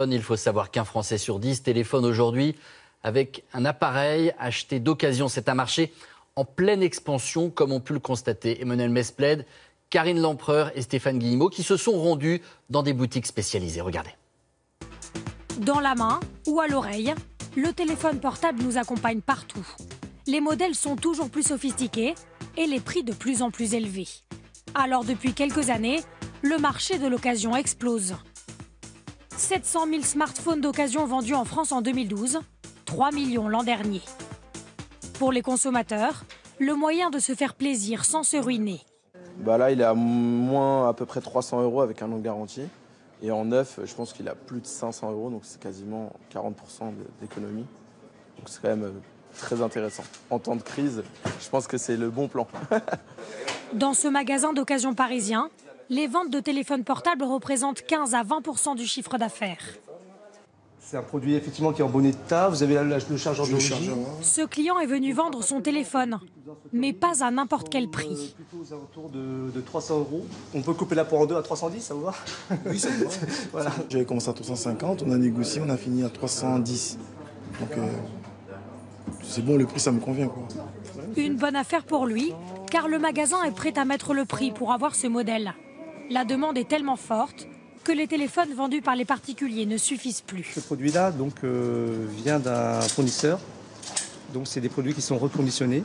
Il faut savoir qu'un Français sur 10 téléphone aujourd'hui avec un appareil acheté d'occasion. C'est un marché en pleine expansion, comme ont pu le constater Emmanuel Mesplède, Karine Lempereur et Stéphane Guillemot, qui se sont rendus dans des boutiques spécialisées. Regardez. Dans la main ou à l'oreille, le téléphone portable nous accompagne partout. Les modèles sont toujours plus sophistiqués et les prix de plus en plus élevés. Alors depuis quelques années, le marché de l'occasion explose. 700 000 smartphones d'occasion vendus en France en 2012, 3 millions l'an dernier. Pour les consommateurs, le moyen de se faire plaisir sans se ruiner. Là, il est à moins à peu près 300 € avec un an de garantie. Et en neuf, je pense qu'il a plus de 500 €, donc c'est quasiment 40% d'économie. Donc c'est quand même très intéressant. En temps de crise, je pense que c'est le bon plan. Dans ce magasin d'occasion parisien, les ventes de téléphones portables représentent 15 à 20% du chiffre d'affaires. C'est un produit effectivement qui est en bon état. Vous avez le chargeur d'origine. Ce client est venu vendre son téléphone, mais pas à n'importe quel prix. Plutôt aux alentours de 300 €. On peut couper la poire en deux à 310, ça vous va? Oui, ça me va. Voilà. J'avais commencé à 350, on a négocié, on a fini à 310. Donc c'est bon, le prix ça me convient, quoi. Une bonne affaire pour lui, car le magasin est prêt à mettre le prix pour avoir ce modèle. La demande est tellement forte que les téléphones vendus par les particuliers ne suffisent plus. Ce produit-là vient d'un fournisseur. Donc c'est des produits qui sont reconditionnés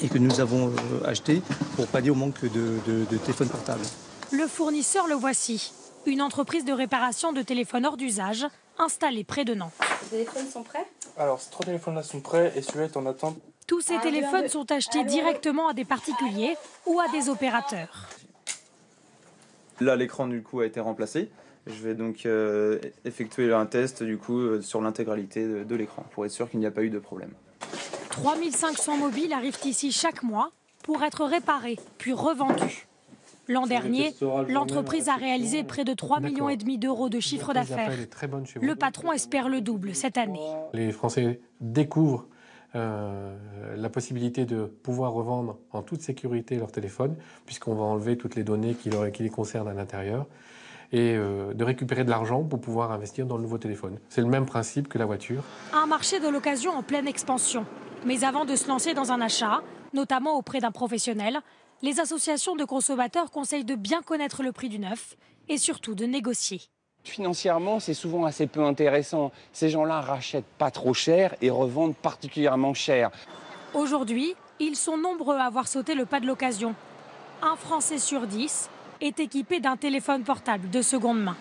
et que nous avons achetés pour pallier au manque de téléphones portables. Le fournisseur, le voici. Une entreprise de réparation de téléphones hors d'usage installée près de Nantes. Les téléphones sont prêts? Alors, ces 3 téléphones-là sont prêts et celui-là est en attente. Tous ces téléphones sont achetés directement à des particuliers ou à des opérateurs. Là, l'écran du coup a été remplacé. Je vais donc effectuer un test du coup sur l'intégralité de l'écran pour être sûr qu'il n'y a pas eu de problème. 3500 mobiles arrivent ici chaque mois pour être réparés puis revendus. L'an dernier, l'entreprise a réalisé près de 3,5 millions d'euros de chiffre d'affaires. Le patron espère le double cette année. Les Français découvrent la possibilité de pouvoir revendre en toute sécurité leur téléphone, puisqu'on va enlever toutes les données qui les concernent à l'intérieur, et de récupérer de l'argent pour pouvoir investir dans le nouveau téléphone. C'est le même principe que la voiture. Un marché de l'occasion en pleine expansion. Mais avant de se lancer dans un achat, notamment auprès d'un professionnel, les associations de consommateurs conseillent de bien connaître le prix du neuf et surtout de négocier. Financièrement, c'est souvent assez peu intéressant. Ces gens-là rachètent pas trop cher et revendent particulièrement cher. Aujourd'hui, ils sont nombreux à avoir sauté le pas de l'occasion. Un Français sur 10 est équipé d'un téléphone portable de seconde main.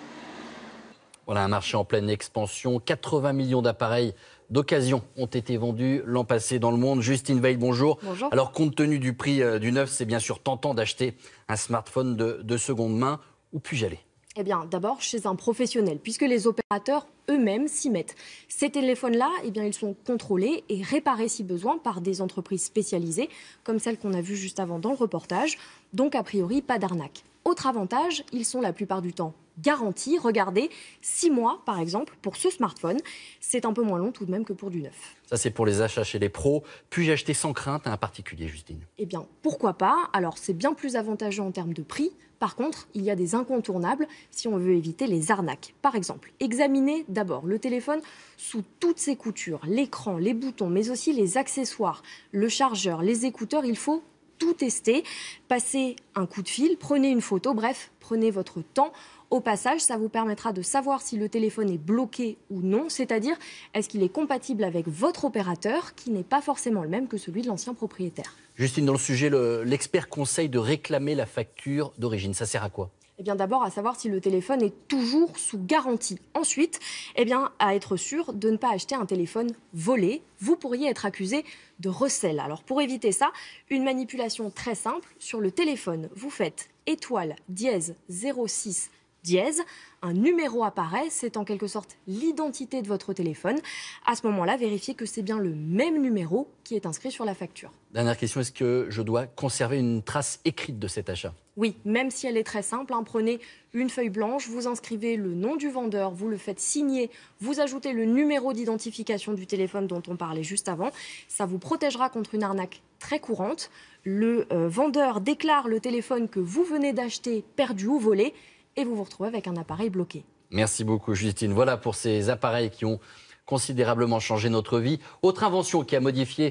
Voilà un marché en pleine expansion. 80 millions d'appareils d'occasion ont été vendus l'an passé dans le monde. Justine Veil, bonjour. Bonjour. Alors, compte tenu du prix du neuf, c'est bien sûr tentant d'acheter un smartphone de seconde main. Où puis-je aller ? Eh bien, d'abord chez un professionnel, puisque les opérateurs eux-mêmes s'y mettent. Ces téléphones-là, eh bien, ils sont contrôlés et réparés si besoin par des entreprises spécialisées, comme celle qu'on a vue juste avant dans le reportage. Donc, a priori, pas d'arnaque. Autre avantage, ils sont la plupart du temps garantis. Regardez, 6 mois, par exemple, pour ce smartphone. C'est un peu moins long tout de même que pour du neuf. Ça, c'est pour les achats chez les pros. Puis-je acheter sans crainte à un particulier, Justine ? Eh bien, pourquoi pas ? Alors, c'est bien plus avantageux en termes de prix. Par contre, il y a des incontournables si on veut éviter les arnaques. Par exemple, examinez d'abord le téléphone sous toutes ses coutures, l'écran, les boutons, mais aussi les accessoires, le chargeur, les écouteurs. Il faut tout tester. Passez un coup de fil, prenez une photo, bref, prenez votre temps. Au passage, ça vous permettra de savoir si le téléphone est bloqué ou non, c'est-à-dire est-ce qu'il est compatible avec votre opérateur, qui n'est pas forcément le même que celui de l'ancien propriétaire. Justine, dans le sujet, l'expert conseille de réclamer la facture d'origine. Ça sert à quoi ? Eh bien, d'abord, à savoir si le téléphone est toujours sous garantie. Ensuite, eh bien, à être sûr de ne pas acheter un téléphone volé. Vous pourriez être accusé de recel. Alors, pour éviter ça, une manipulation très simple. Sur le téléphone, vous faites étoile dièse 06 dièse, un numéro apparaît, c'est en quelque sorte l'identité de votre téléphone. À ce moment-là, vérifiez que c'est bien le même numéro qui est inscrit sur la facture. Dernière question, est-ce que je dois conserver une trace écrite de cet achat ? Oui, même si elle est très simple, prenez une feuille blanche, vous inscrivez le nom du vendeur, vous le faites signer, vous ajoutez le numéro d'identification du téléphone dont on parlait juste avant. Ça vous protégera contre une arnaque très courante. Le vendeur déclare le téléphone que vous venez d'acheter perdu ou volé et vous vous retrouvez avec un appareil bloqué. Merci beaucoup Justine. Voilà pour ces appareils qui ont considérablement changé notre vie. Autre invention qui a modifié